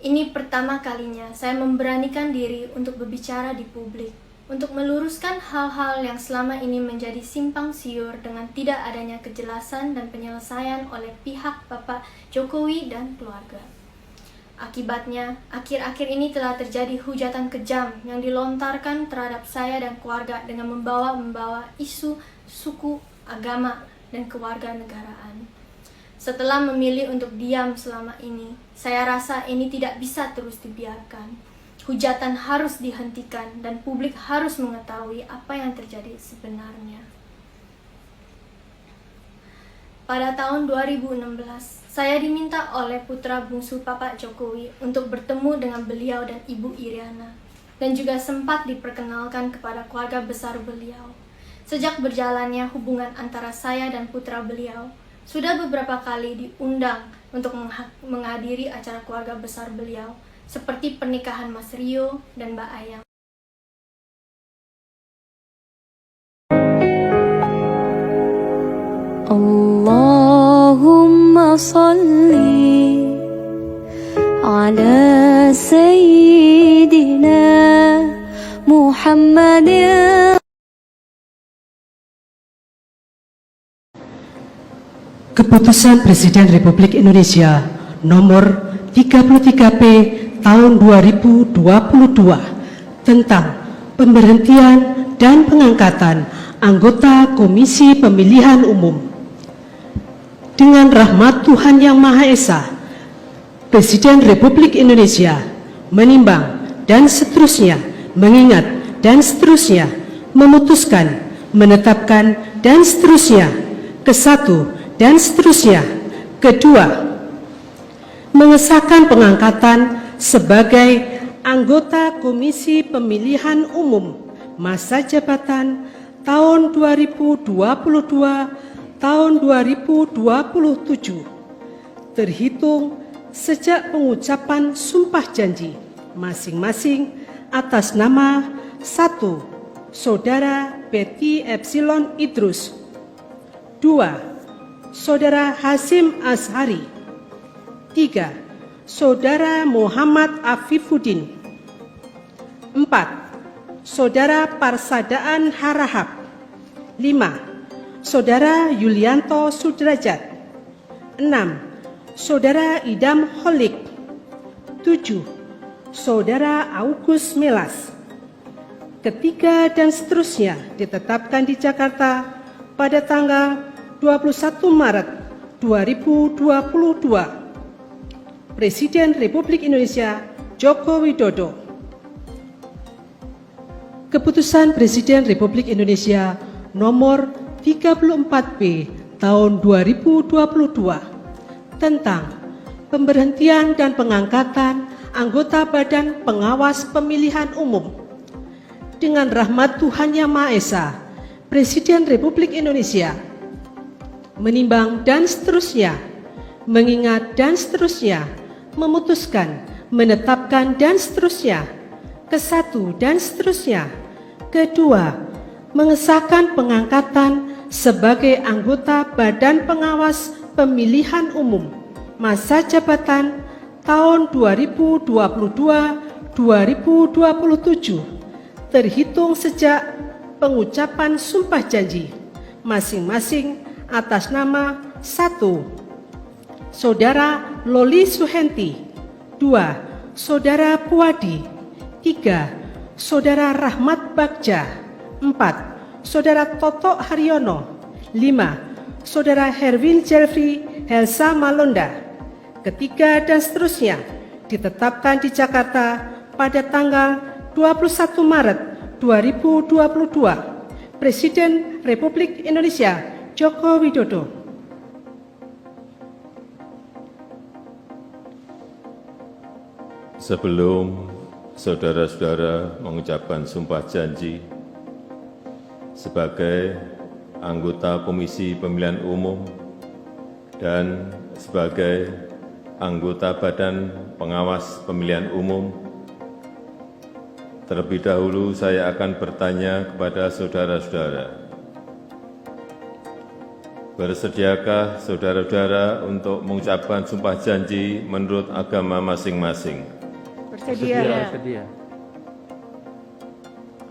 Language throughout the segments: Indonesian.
Ini pertama kalinya saya memberanikan diri untuk berbicara di publik, untuk meluruskan hal-hal yang selama ini menjadi simpang siur dengan tidak adanya kejelasan dan penyelesaian oleh pihak Bapak Jokowi dan keluarga. Akibatnya, akhir-akhir ini telah terjadi hujatan kejam yang dilontarkan terhadap saya dan keluarga dengan membawa isu suku, agama, dan kewarganegaraan. Setelah memilih untuk diam selama ini, saya rasa ini tidak bisa terus dibiarkan. Hujatan harus dihentikan dan publik harus mengetahui apa yang terjadi sebenarnya. Pada tahun 2016, saya diminta oleh putra bungsu Bapak Jokowi untuk bertemu dengan beliau dan Ibu Iriana, dan juga sempat diperkenalkan kepada keluarga besar beliau. Sejak berjalannya hubungan antara saya dan putra beliau, sudah beberapa kali diundang untuk menghadiri acara keluarga besar beliau, seperti pernikahan Mas Rio dan Mbak Ayang. Allahumma salli ala Sayyidina Muhammadin. Keputusan Presiden Republik Indonesia nomor 33P tahun 2022 tentang pemberhentian dan pengangkatan anggota Komisi Pemilihan Umum. Dengan rahmat Tuhan Yang Maha Esa, Presiden Republik Indonesia menimbang dan seterusnya mengingat dan seterusnya memutuskan, menetapkan dan seterusnya ke-1 dan seterusnya. Kedua, mengesahkan pengangkatan sebagai anggota Komisi Pemilihan Umum masa jabatan tahun 2022 tahun 2027 terhitung sejak pengucapan sumpah janji masing-masing atas nama 1. Saudara Betty Epsilon Idrus, 2. Saudara Hasyim Ashari, 3. Saudara Muhammad Afifuddin, 4. Saudara Parsadaan Harahap, 5. Saudara Yulianto Sudrajat, 6. Saudara Idam Holik, 7. Saudara Augus Melas. Ketiga dan seterusnya ditetapkan di Jakarta pada tanggal 21 Maret 2022. Presiden Republik Indonesia Joko Widodo. Keputusan Presiden Republik Indonesia nomor 34P tahun 2022 tentang pemberhentian dan pengangkatan anggota Badan Pengawas Pemilihan Umum. Dengan rahmat Tuhan Yang Maha Esa, Presiden Republik Indonesia menimbang dan seterusnya, mengingat dan seterusnya, memutuskan, menetapkan dan seterusnya, ke-1 dan seterusnya. Kedua, mengesahkan pengangkatan sebagai anggota Badan Pengawas Pemilihan Umum masa jabatan tahun 2022-2027 terhitung sejak pengucapan sumpah janji masing-masing atas nama 1. Saudara Loli Suhenti, 2. Saudara Puadi, 3. Saudara Rahmat Bagja, 4. Saudara Toto Haryono, 5. Saudara Herwin Jeffrey Helsa Malonda. Ketiga dan seterusnya ditetapkan di Jakarta pada tanggal 21 Maret 2022. Presiden Republik Indonesia Joko Widodo. Sebelum saudara-saudara mengucapkan sumpah janji sebagai anggota Komisi Pemilihan Umum dan sebagai anggota Badan Pengawas Pemilihan Umum, terlebih dahulu saya akan bertanya kepada saudara-saudara, Bersediakah saudara-saudara untuk mengucapkan sumpah janji menurut agama masing-masing? Bersedia.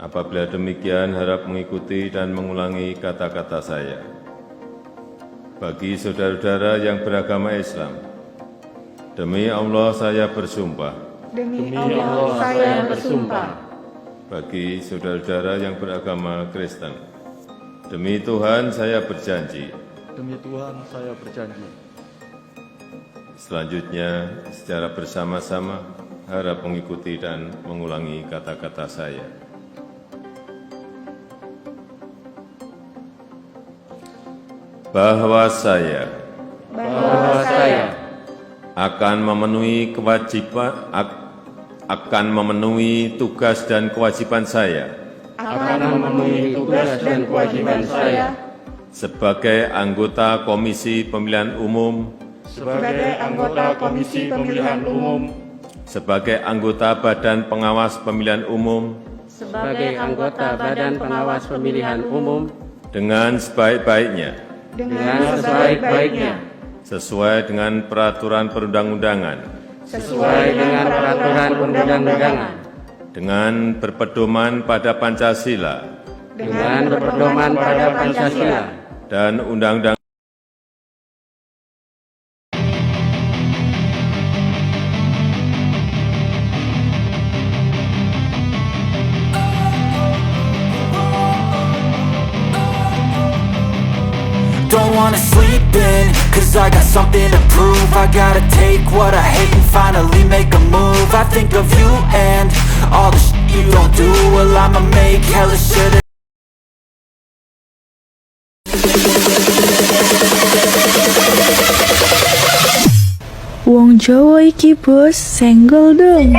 Apabila demikian, harap mengikuti dan mengulangi kata-kata saya. Bagi saudara-saudara yang beragama Islam, demi Allah saya bersumpah. Demi Allah saya bersumpah. Bagi saudara-saudara yang beragama Kristen, demi Tuhan saya berjanji. Demi Tuhan saya berjanji. Selanjutnya, secara bersama-sama, harap mengikuti dan mengulangi kata-kata saya. Bahwa saya akan memenuhi tugas dan kewajiban saya sebagai anggota Komisi Pemilihan Umum, sebagai anggota Badan Pengawas Pemilihan Umum, dengan sebaik-baiknya, sesuai dengan peraturan perundang-undangan, dengan berpedoman pada Pancasila, dan Undang-Undang Don't wanna sleep in, cause I got something to prove. I gotta take what I hate and finally make a move. I think of you and all the shit you don't do. Well, I'ma make hella sure that Wong Jawa iki bos, senggol dong.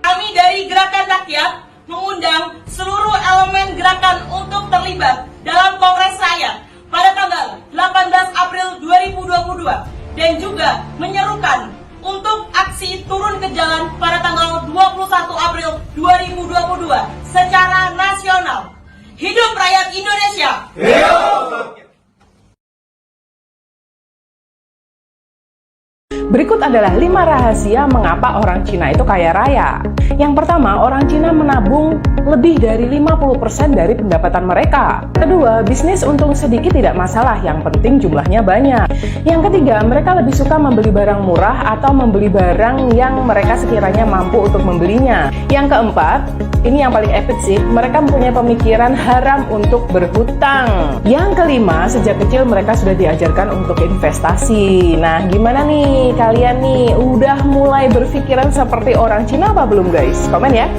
Kami dari Gerakan Rakyat mengundang seluruh elemen gerakan untuk terlibat dalam Kongres Rakyat pada tanggal 18 April 2022 dan juga menyerukan untuk aksi turun ke jalan pada tanggal 21 April 2022 secara nasional. Hidup rakyat Indonesia! Berikut adalah 5 rahasia mengapa orang Cina itu kaya raya. Yang pertama, orang Cina menabung lebih dari 50% dari pendapatan mereka. Kedua, bisnis untung sedikit tidak masalah, yang penting jumlahnya banyak. Yang ketiga, mereka lebih suka membeli barang murah atau membeli barang yang mereka sekiranya mampu untuk membelinya. Yang keempat, ini yang paling epic sih, mereka mempunyai pemikiran haram untuk berhutang. Yang kelima, sejak kecil mereka sudah diajarkan untuk investasi. Nah, gimana nih? Kalian nih udah mulai berpikiran seperti orang Cina apa belum guys? Komen ya.